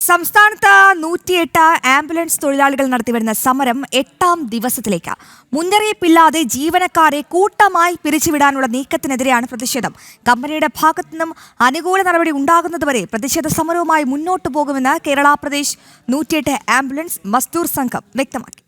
സംസ്ഥാനത്ത് 108 ആംബുലൻസ് തൊഴിലാളികൾ നടത്തിവരുന്ന സമരം 8ാം ദിവസത്തിലേക്ക്. മുന്നറിയിപ്പില്ലാതെ ജീവനക്കാരെ കൂട്ടമായി പിരിച്ചുവിടാനുള്ള നീക്കത്തിനെതിരെയാണ് പ്രതിഷേധം. കമ്പനിയുടെ ഭാഗത്തുനിന്നും അനുകൂല നടപടി ഉണ്ടാകുന്നതുവരെ പ്രതിഷേധ സമരവുമായി മുന്നോട്ടു പോകുമെന്ന് കേരള പ്രദേശ് 108 ആംബുലൻസ് മസ്ദൂർ സംഘം വ്യക്തമാക്കി.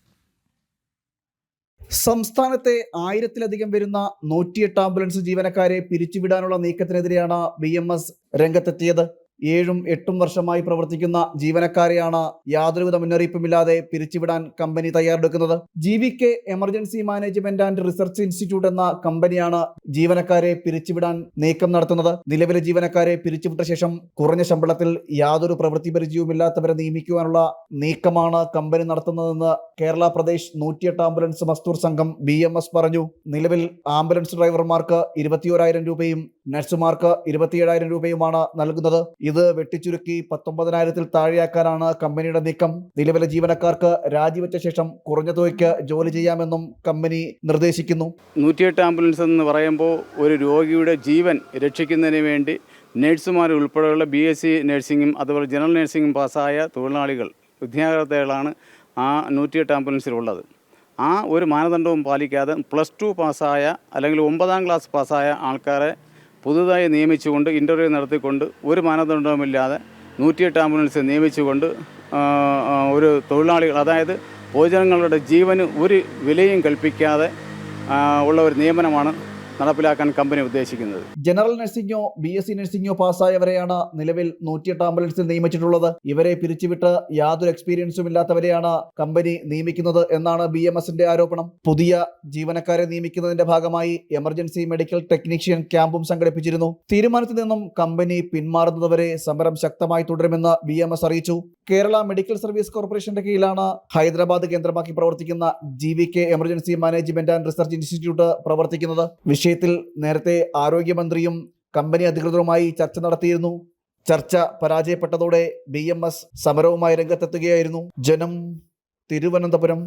സംസ്ഥാനത്തെ 1000-ലധികം വരുന്ന 108 ആംബുലൻസ് ജീവനക്കാരെ പിരിച്ചുവിടാനുള്ള നീക്കത്തിനെതിരെയാണ് BMS രംഗത്തെത്തിയത്. 7-8 വർഷമായി പ്രവർത്തിക്കുന്ന ജീവനക്കാരെയാണ് യാതൊരുവിധ മുന്നറിയിപ്പുമില്ലാതെ പിരിച്ചുവിടാൻ കമ്പനി തയ്യാറെടുക്കുന്നത്. GVK emergency management and research institute എന്ന കമ്പനിയാണ് ജീവനക്കാരെ പിരിച്ചുവിടാൻ നീക്കം നടത്തുന്നത്. നിലവിലെ ജീവനക്കാരെ പിരിച്ചുവിട്ട ശേഷം കുറഞ്ഞ ശമ്പളത്തിൽ യാതൊരു പ്രവൃത്തി പരിചയവുമില്ലാത്തവരെ നിയമിക്കുവാനുള്ള നീക്കമാണ് കമ്പനി നടത്തുന്നതെന്ന് കേരള പ്രദേശ് 108 ആംബുലൻസ് മസ്ദൂർ സംഘം BMS പറഞ്ഞു. നിലവിൽ ആംബുലൻസ് ഡ്രൈവർമാർക്ക് 21,000 രൂപയും നഴ്സുമാർക്ക് 27,000 രൂപയുമാണ് നൽകുന്നത്. ഇത് വെട്ടിച്ചുരുക്കി 19,000-ൽ താഴെയാക്കാനാണ് കമ്പനിയുടെ നീക്കം. നിലവിലെ ജീവനക്കാർക്ക് രാജിവെച്ച ശേഷം കുറഞ്ഞ തുകയ്ക്ക് ജോലി ചെയ്യാമെന്നും കമ്പനി നിർദ്ദേശിക്കുന്നു. 108 ആംബുലൻസ് എന്ന് പറയുമ്പോൾ ഒരു രോഗിയുടെ ജീവൻ രക്ഷിക്കുന്നതിന് വേണ്ടി നഴ്സുമാർ ഉൾപ്പെടെയുള്ള BSc നഴ്സിംഗും അതുപോലെ ജനറൽ നഴ്സിംഗും പാസ്സായ തൊഴിലാളികൾ വിദ്യാർത്ഥികളാണ് ആ 108 ആംബുലൻസിലുള്ളത്. ആ ഒരു മാനദണ്ഡവും പാലിക്കാതെ +2 പാസ്സായ അല്ലെങ്കിൽ 9ാം ക്ലാസ് പാസ്സായ ആൾക്കാരെ പുതുതായി നിയമിച്ചുകൊണ്ട് ഇൻ്റർവ്യൂ നടത്തിക്കൊണ്ട് ഒരു മാനദണ്ഡവുമില്ലാതെ 108 ആംബുലൻസ് നിയമിച്ചുകൊണ്ട് ഒരു തൊഴിലാളികൾ, അതായത് പൊതുജനങ്ങളുടെ ജീവന് ഒരു വിലയും കൽപ്പിക്കാതെ ഉള്ള ഒരു നിയമനമാണ് നടപ്പിലാക്കാൻ കമ്പനി ഉദ്ദേശിക്കുന്നത്. ജനറൽ നഴ്സിംഗോ BSc നഴ്സിംഗോ പാസ്സായവരെയാണ് നിലവിൽ 108 ആംബുലൻസിൽ നിയമിച്ചിട്ടുള്ളത്. ഇവരെ പിരിച്ചുവിട്ട് യാതൊരു എക്സ്പീരിയൻസും ഇല്ലാത്തവരെയാണ് കമ്പനി നിയമിക്കുന്നത് എന്നാണ് BMSന്റെ ആരോപണം. പുതിയ ജീവനക്കാരെ നിയമിക്കുന്നതിന്റെ ഭാഗമായി എമർജൻസി മെഡിക്കൽ ടെക്നീഷ്യൻ ക്യാമ്പും സംഘടിപ്പിച്ചിരുന്നു. തീരുമാനത്തിൽ നിന്നും കമ്പനി പിന്മാറുന്നതുവരെ സമരം ശക്തമായി തുടരുമെന്ന് BMS അറിയിച്ചു. കേരള മെഡിക്കൽ സർവീസ് കോർപ്പറേഷന്റെ കീഴിലാണ് ഹൈദരാബാദ് കേന്ദ്രമാക്കി പ്രവർത്തിക്കുന്ന GVK emergency management and research institute പ്രവർത്തിക്കുന്നത്. വിഷയത്തിൽ നേരത്തെ ആരോഗ്യമന്ത്രിയും കമ്പനി അധികൃതരുമായി ചർച്ച നടത്തിയിരുന്നു. ചർച്ച പരാജയപ്പെട്ടതോടെ BMS സമരവുമായി രംഗത്തെത്തുകയായിരുന്നു. ജനം, തിരുവനന്തപുരം.